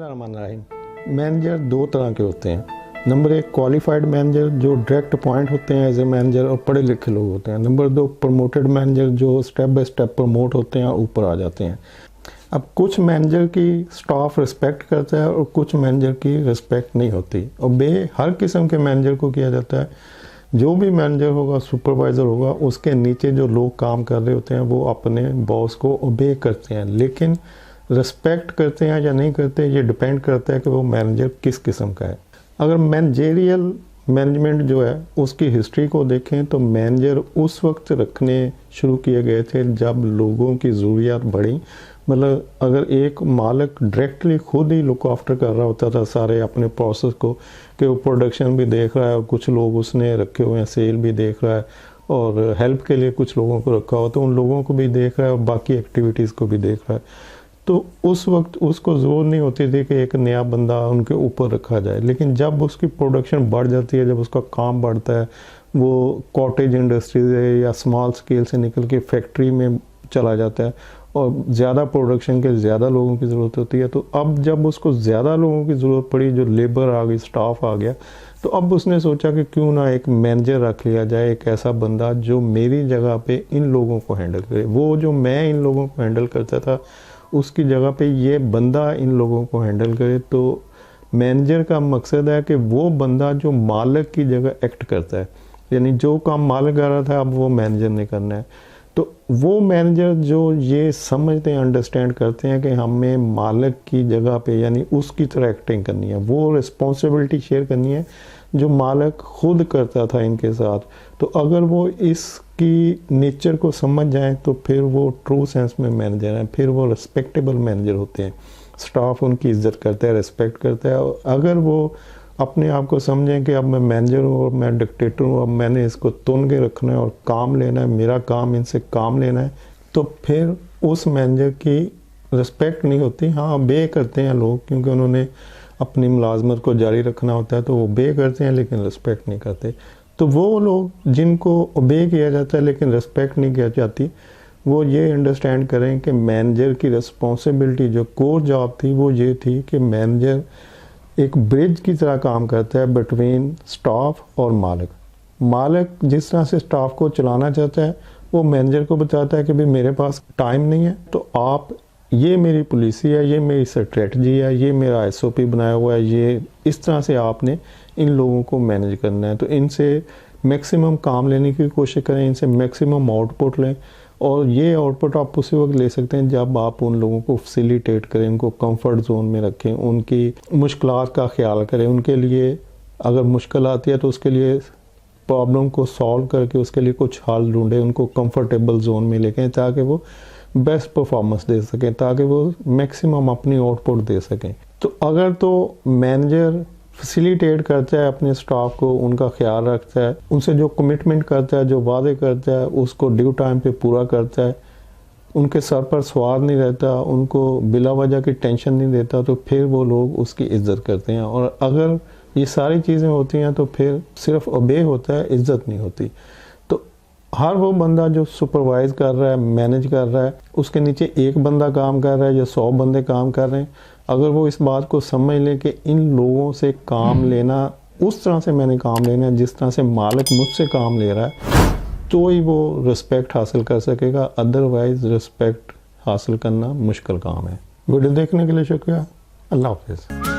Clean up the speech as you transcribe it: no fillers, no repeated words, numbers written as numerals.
बिस्मिल्लाहिर्रहमानिर्रहीम। मैनेजर दो तरह के होते हैं। नंबर एक क्वालिफाइड मैनेजर जो डायरेक्ट अपॉइंट होते हैं एज ए मैनेजर और पढ़े लिखे लोग होते हैं। नंबर दो प्रमोटेड मैनेजर जो स्टेप बाय स्टेप प्रमोट होते हैं ऊपर आ जाते हैं। अब कुछ मैनेजर की स्टाफ रिस्पेक्ट करता है और कुछ मैनेजर की रिस्पेक्ट नहीं होती, और हर किस्म के मैनेजर को किया जाता है। जो भी मैनेजर होगा, सुपरवाइज़र होगा, उसके नीचे जो लोग काम कर रहे होते हैं वो अपने बॉस को ओबे करते हैं, लेकिन रिस्पेक्ट करते हैं या नहीं करते ये डिपेंड करता है कि वो मैनेजर किस किस्म का है। अगर मैनेजेरियल मैनेजमेंट जो है उसकी हिस्ट्री को देखें तो मैनेजर उस वक्त रखने शुरू किए गए थे जब लोगों की ज़रूरियात बढ़ी। मतलब अगर एक मालिक डायरेक्टली खुद ही लुक आफ्टर कर रहा होता था सारे अपने प्रोसेस को, कि वो प्रोडक्शन भी देख रहा है और कुछ लोग उसने रखे हुए हैं, सेल भी देख रहा है और हेल्प के लिए कुछ लोगों को रखा हो तो उन लोगों को भी देख रहा है और बाकी एक्टिविटीज़ को भी देख रहा है, तो उस वक्त उसको ज़रूर नहीं होती थी कि एक नया बंदा उनके ऊपर रखा जाए। लेकिन जब उसकी प्रोडक्शन बढ़ जाती है, जब उसका काम बढ़ता है, वो कॉटेज इंडस्ट्री से या स्मॉल स्केल से निकल के फैक्ट्री में चला जाता है और ज़्यादा प्रोडक्शन के ज़्यादा लोगों की ज़रूरत होती है, तो अब जब उसको ज़्यादा लोगों की ज़रूरत पड़ी, जो लेबर आ गई, स्टाफ आ गया, तो अब उसने सोचा कि क्यों ना एक मैनेजर रख लिया जाए, एक ऐसा बंदा जो मेरी जगह पे इन लोगों को हैंडल करे। वो जो मैं इन लोगों को हैंडल करता था उसकी जगह पे ये बंदा इन लोगों को हैंडल करे। तो मैनेजर का मकसद है कि वो बंदा जो मालिक की जगह एक्ट करता है, यानी जो काम मालिक कर रहा था अब वो मैनेजर ने करना है। तो वो मैनेजर जो ये समझते हैं, अंडरस्टैंड करते हैं कि हमें मालिक की जगह पे यानी उसकी तरह एक्टिंग करनी है, वो रिस्पॉन्सिबिलिटी शेयर करनी है जो मालिक खुद करता था इनके साथ। तो अगर वो इसकी नेचर को समझ जाएं तो फिर वो ट्रू सेंस में मैनेजर हैं, फिर वो रिस्पेक्टेबल मैनेजर होते हैं। स्टाफ उनकी इज्जत करता है, रिस्पेक्ट करता है। और अगर वो अपने आप को समझें कि अब मैं मैनेजर हूँ और मैं डिक्टेटर हूँ, अब मैंने इसको तुन के रखना है और काम लेना है, मेरा काम इनसे काम लेना है, तो फिर उस मैनेजर की रिस्पेक्ट नहीं होती। हाँ, बे करते हैं लोग क्योंकि उन्होंने अपनी मुलाजमत को जारी रखना होता है, तो वो बे करते हैं लेकिन रिस्पेक्ट नहीं करते। तो वो लोग जिनको ओबे किया जाता है लेकिन रिस्पेक्ट नहीं किया जाती, वो ये अंडरस्टैंड करें कि मैनेजर की रिस्पॉन्सिबिलिटी जो कोर जॉब थी वो ये थी कि मैनेजर एक ब्रिज की तरह काम करता है बिटवीन स्टाफ और मालिक। मालिक जिस तरह से स्टाफ को चलाना चाहता है वो मैनेजर को बताता है कि भाई मेरे पास टाइम नहीं है, तो आप ये मेरी पॉलिसी है, ये मेरी स्ट्रेटजी है, ये मेरा SOP बनाया हुआ है, ये इस तरह से आपने इन लोगों को मैनेज करना है। तो इनसे मैक्सिमम काम लेने की कोशिश करें, इनसे मैक्सिमम आउटपुट लें, और ये आउटपुट आप उसी वक्त ले सकते हैं जब आप उन लोगों को फैसिलिटेट करें, उनको कंफर्ट जोन में रखें, उनकी मुश्किलात का ख्याल करें। उनके लिए अगर मुश्किल आती है तो उसके लिए प्रॉब्लम को सॉल्व करके उसके लिए कुछ हल ढूंढें, उनको कंफर्टेबल जोन में लेके ताकि वो बेस्ट परफॉर्मेंस दे सकें, ताकि वो मैक्सिमम अपनी आउटपुट दे सकें। तो अगर तो मैनेजर फैसिलिटेट करता है अपने स्टाफ को, उनका ख्याल रखता है, उनसे जो कमिटमेंट करता है, जो वादे करता है उसको ड्यू टाइम पे पूरा करता है, उनके सर पर सवार नहीं रहता, उनको बिला वजह की टेंशन नहीं देता, तो फिर वो लोग उसकी इज्जत करते हैं। और अगर ये सारी चीज़ें होती हैं तो फिर सिर्फ ओबे होता है, इज्जत नहीं होती। तो हर वो बंदा जो सुपरवाइज कर रहा है, मैनेज कर रहा है, उसके नीचे एक बंदा काम कर रहा है या 100 बंदे काम कर रहे हैं, अगर वो इस बात को समझ ले कि इन लोगों से काम लेना उस तरह से मैंने काम लेना है जिस तरह से मालिक मुझसे काम ले रहा है, तो ही वो रिस्पेक्ट हासिल कर सकेगा। अदरवाइज रिस्पेक्ट हासिल करना मुश्किल काम है। वीडियो देखने के लिए शुक्रिया। अल्लाह हाफिज़।